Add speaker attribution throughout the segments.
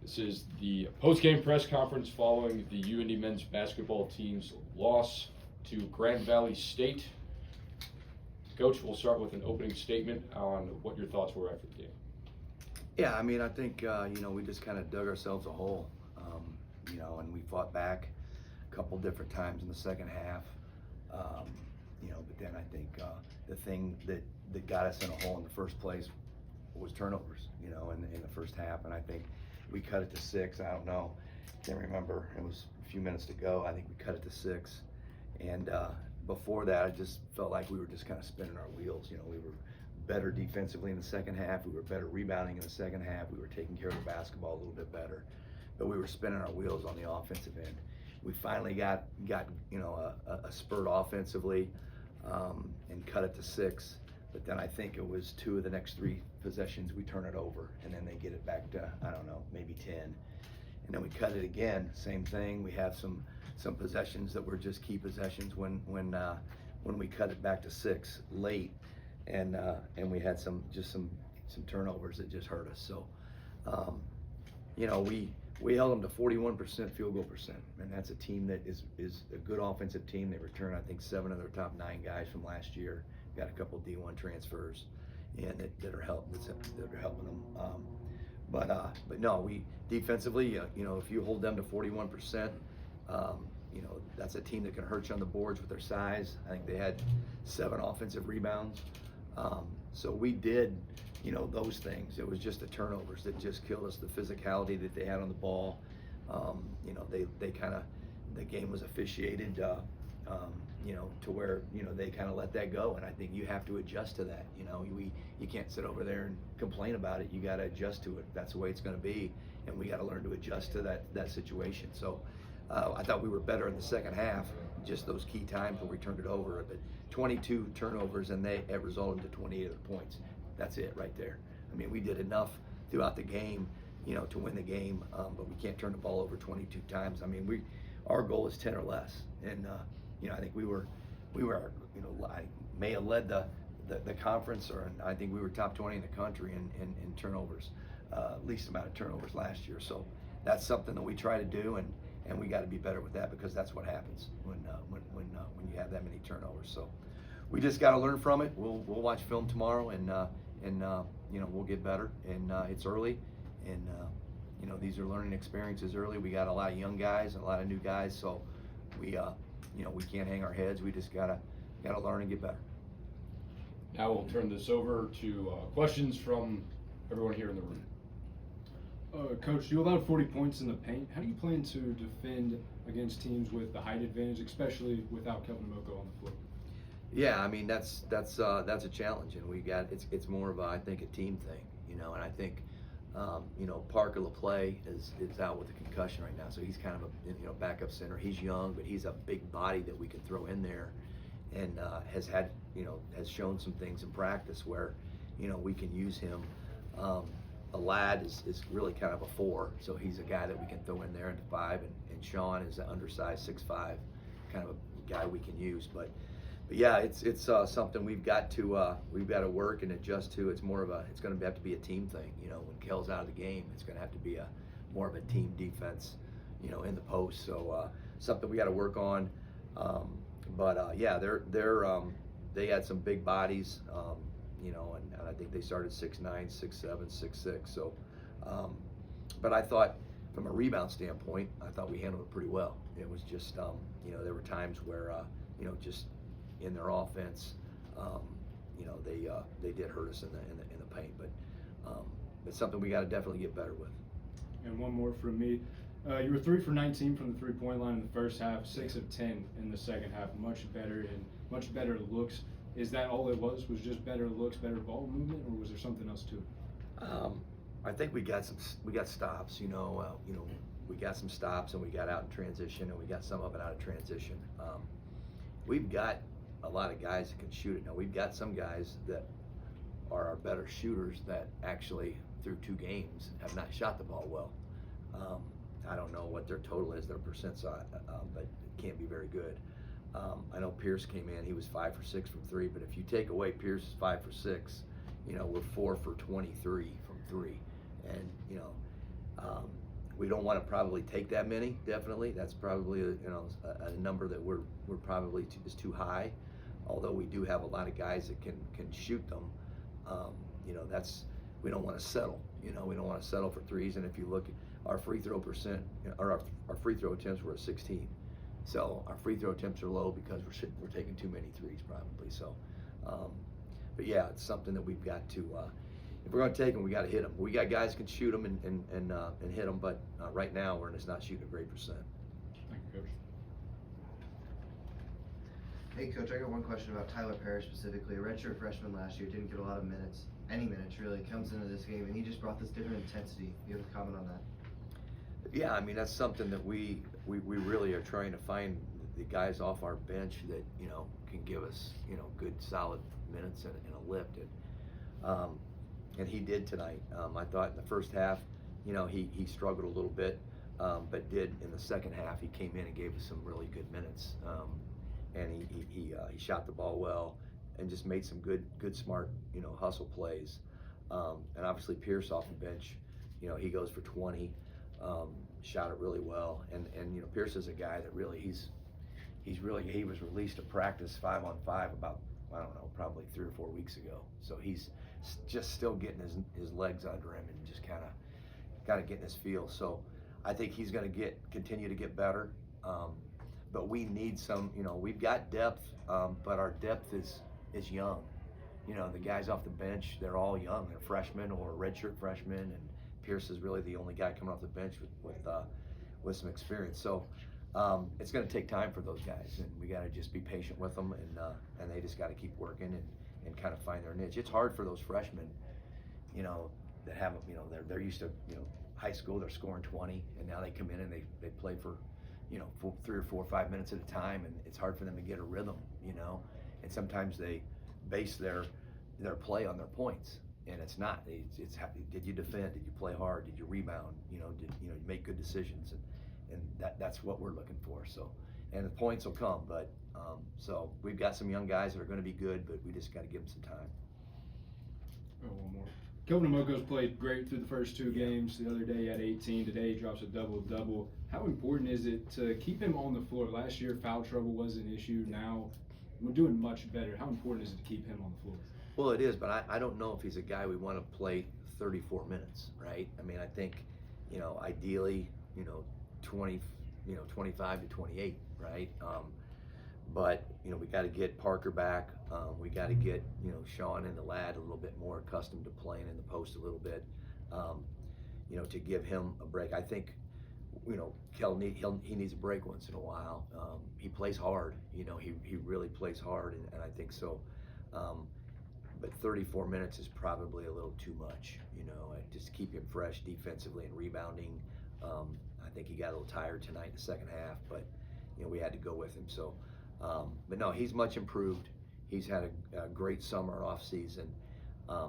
Speaker 1: This is the post-game press conference following the UIndy men's basketball team's loss to Grand Valley State. Coach, we'll start with an opening statement on what your thoughts were after the game.
Speaker 2: Yeah, I mean, I think, we just kind of dug ourselves a hole, and we fought back a couple different times in the second half. But then I think the thing that got us in a hole in the first place was turnovers, in the first half. And I think we cut it to 6. I don't know, can't remember. It was a few minutes to go. I think we cut it to 6. And before that, I just felt like we were just kind of spinning our wheels. We were better defensively in the second half. We were better rebounding in the second half. We were taking care of the basketball a little bit better, but we were spinning our wheels on the offensive end. We finally got a spurt offensively and cut it to 6. But then I think it was 2 of the next 3 possessions we turn it over, and then they get it back to, I don't know, maybe 10. And then we cut it again, same thing. We have some possessions that were just key possessions when we cut it back to 6 late, and we had some turnovers that just hurt us. So, we held them to 41% field goal percent, and that's a team that is a good offensive team. They returned, I think, 7 of their top 9 guys from last year. Got a couple D1 transfers, and that are helping them. But no, we defensively, if you hold them to 41%, that's a team that can hurt you on the boards with their size. I think they had 7 offensive rebounds. So we did, those things. It was just the turnovers that just killed us, the physicality that they had on the ball. They kind of, the game was officiated, to where, they kind of let that go. And I think you have to adjust to that. You can't sit over there and complain about it. You got to adjust to it. That's the way it's going to be. And we got to learn to adjust to that situation. So I thought we were better in the second half, just those key times when we turned it over. But 22 turnovers, and it resulted in 28 other points. That's it right there. I mean, we did enough throughout the game, to win the game, but we can't turn the ball over 22 times. I mean, our goal is 10 or less. And, I think we were, I may have led the conference, or I think we were top 20 in the country in turnovers, least amount of turnovers last year. So that's something that we try to do, and we got to be better with that, because that's what happens when you have that many turnovers. So we just got to learn from it. We'll watch film tomorrow, and we'll get better. And it's early, and these are learning experiences early. We got a lot of young guys and a lot of new guys, so we can't hang our heads. We just gotta learn and get better.
Speaker 1: Now we'll turn this over to questions from everyone here in the room.
Speaker 3: Coach, you allowed 40 points in the paint. How do you plan to defend against teams with the height advantage, especially without Kelvin Moko on the floor?
Speaker 2: Yeah, I mean, that's a challenge, and it's more of I think a team thing, and I think Parker LaPlay is out with a concussion right now, so he's kind of a backup center. He's young, but he's a big body that we can throw in there, and has shown some things in practice where we can use him. A lad is really kind of a 4, so he's a guy that we can throw in there into 5, and Sean is an undersized 6'5", kind of a guy we can use. But yeah, it's something we've got to work and adjust to. It's going to have to be a team thing. When Kel's out of the game, it's going to have to be more of a team defense, in the post. So something we got to work on. Yeah, they had some big bodies, and I think they started 6'9", 6'7", 6'6". So, but I thought from a rebound standpoint, I thought we handled it pretty well. It was just, there were times where, just in their offense, they did hurt us in the paint, but it's something we got to definitely get better with.
Speaker 3: And one more from me. You were 3 for 19 from the three-point line in the first half, 6 of 10 in the second half. Much better and much better looks. Is that all it was just better looks, better ball movement, or was there something else too?
Speaker 2: I think we got stops. We got some stops, and we got out in transition, and we got some of it out of transition. We've got a lot of guys that can shoot it. Now, we've got some guys that are our better shooters that actually, through 2 games, have not shot the ball well. I don't know what their total is, their percents on, but it can't be very good. I know Pierce came in, he was 5 for 6 from 3, but if you take away Pierce's 5 for 6, we're 4 for 23 from 3. And, We don't want to probably take that many, definitely. That's probably a number that we're probably is too high. Although we do have a lot of guys that can shoot them. We don't want to settle. We don't want to settle for threes. And if you look at our free throw percent, or our free throw attempts were at 16. So our free throw attempts are low because we're taking too many threes probably. So, but yeah, it's something that we've got to. If we're going to take them, we got to hit them. We got guys who can shoot them and hit them, but right now we're just not shooting a great percent.
Speaker 3: Thank you, Coach.
Speaker 4: Hey, Coach, I got one question about Tyler Parrish specifically. A redshirt freshman last year, didn't get a lot of minutes, any minutes really, comes into this game, and he just brought this different intensity. You have a comment on that?
Speaker 2: Yeah, I mean, that's something that we really are trying to find the guys off our bench that, can give us, good solid minutes and a lift. And he did tonight. I thought in the first half, he struggled a little bit, but did in the second half. He came in and gave us some really good minutes. And he shot the ball well and just made some good smart, hustle plays. And obviously Pierce off the bench, he goes for 20, shot it really well. And Pierce is a guy that really, he was released to practice 5-on-5 about, I don't know, probably 3 or 4 weeks ago. So he's just still getting his legs under him and just kind of getting his feel. So I think he's going to continue to get better. But we need some, we've got depth, but our depth is young. The guys off the bench, they're all young. They're freshmen or redshirt freshmen, and Pierce is really the only guy coming off the bench with some experience. So it's going to take time for those guys, and we got to just be patient with them, and they just got to keep working and kind of find their niche. It's hard for those freshmen, that haven't, they're used to, high school, they're scoring 20, and now they come in and they play for 3 or 4 or 5 minutes at a time, and it's hard for them to get a rhythm, and sometimes they base their play on their points, and it's not. It's did you defend? Did you play hard? Did you rebound? Did you make good decisions? And that's what we're looking for. So, and the points will come, but so we've got some young guys that are going to be good, but we just got to give them some time.
Speaker 3: Oh, one more. Kelvin Amoko's played great through the first 2 games. The other day he had 18. Today he drops a double-double. How important is it to keep him on the floor? Last year foul trouble was an issue. Now we're doing much better. How important is it to keep him on the floor?
Speaker 2: Well, it is, but I don't know if he's a guy we want to play 34 minutes, right? I mean, I think, ideally, 20, 25 to 28, right? But, we got to get Parker back. We got to get, Sean and the lad a little bit more accustomed to playing in the post a little bit, to give him a break. I think, Kel he needs a break once in a while. He plays hard, he really plays hard, and I think so. But 34 minutes is probably a little too much, just keep him fresh defensively and rebounding. I think he got a little tired tonight in the second half, but we had to go with him. So, but no, he's much improved. He's had a great summer off season.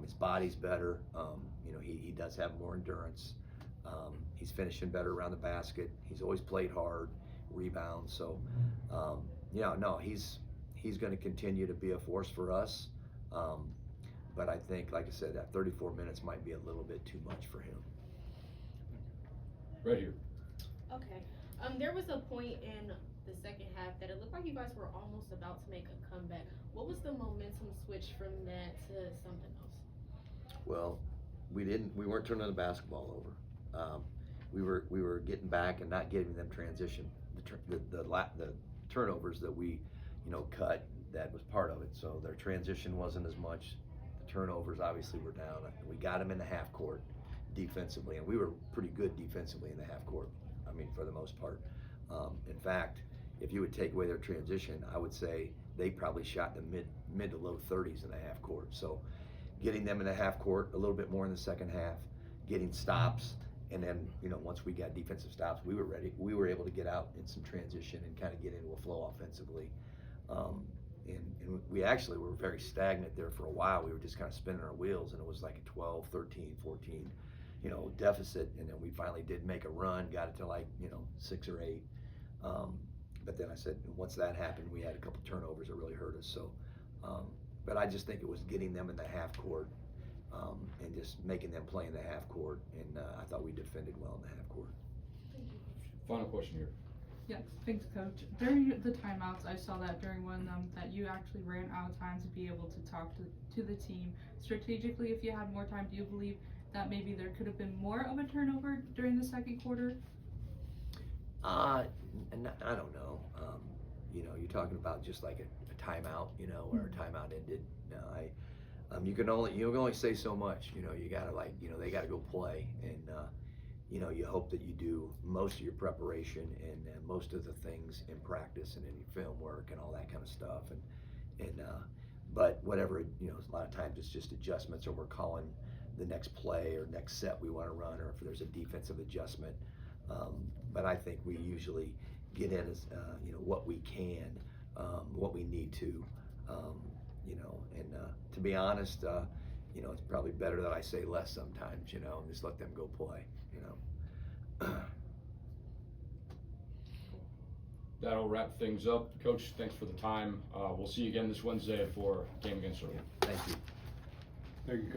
Speaker 2: His body's better. He does have more endurance. He's finishing better around the basket. He's always played hard, rebounds. So, he's going to continue to be a force for us. But I think, like I said, that 34 minutes might be a little bit too much for him.
Speaker 1: Right here.
Speaker 5: Okay. There was a point in the second half that it looked like you guys were almost about to make a comeback. What was the momentum switch from that to something else?
Speaker 2: Well, we weren't turning the basketball over. We were getting back and not giving them transition. The turnovers that we, cut, that was part of it. So their transition wasn't as much. The turnovers obviously were down. We got them in the half court defensively, and we were pretty good defensively in the half court. I mean, for the most part. In fact, if you would take away their transition, I would say they probably shot in the mid to low 30s in the half court. So getting them in the half court a little bit more in the second half, getting stops, and then, once we got defensive stops, we were ready. We were able to get out in some transition and kind of get into a flow offensively. And we actually were very stagnant there for a while. We were just kind of spinning our wheels, and it was like a 12, 13, 14, deficit. And then we finally did make a run, got it to 6 or 8. But then I said, once that happened, we had a couple turnovers that really hurt us. So, but I just think it was getting them in the half court, and just making them play in the half court. And I thought we defended well in the half court.
Speaker 1: Final question here.
Speaker 6: Yes, thanks, Coach. During the timeouts, I saw that during one of them that you actually ran out of time to be able to talk to the team strategically. If you had more time, do you believe that maybe there could have been more of a turnover during the second quarter?
Speaker 2: I don't know. You're talking about just like a timeout, where a timeout ended. No, you can only say so much. You gotta they gotta go play, and you hope that you do most of your preparation and most of the things in practice and in your film work and all that kind of stuff. But whatever, a lot of times it's just adjustments, or we're calling the next play or next set we want to run, or if there's a defensive adjustment. But I think we usually get in as what we can, what we need to, and to be honest, it's probably better that I say less sometimes, and just let them go play,
Speaker 1: That'll wrap things up. Coach, thanks for the time. We'll see you again this Wednesday for game against Earl.
Speaker 2: Thank you.
Speaker 3: Thank you, Coach.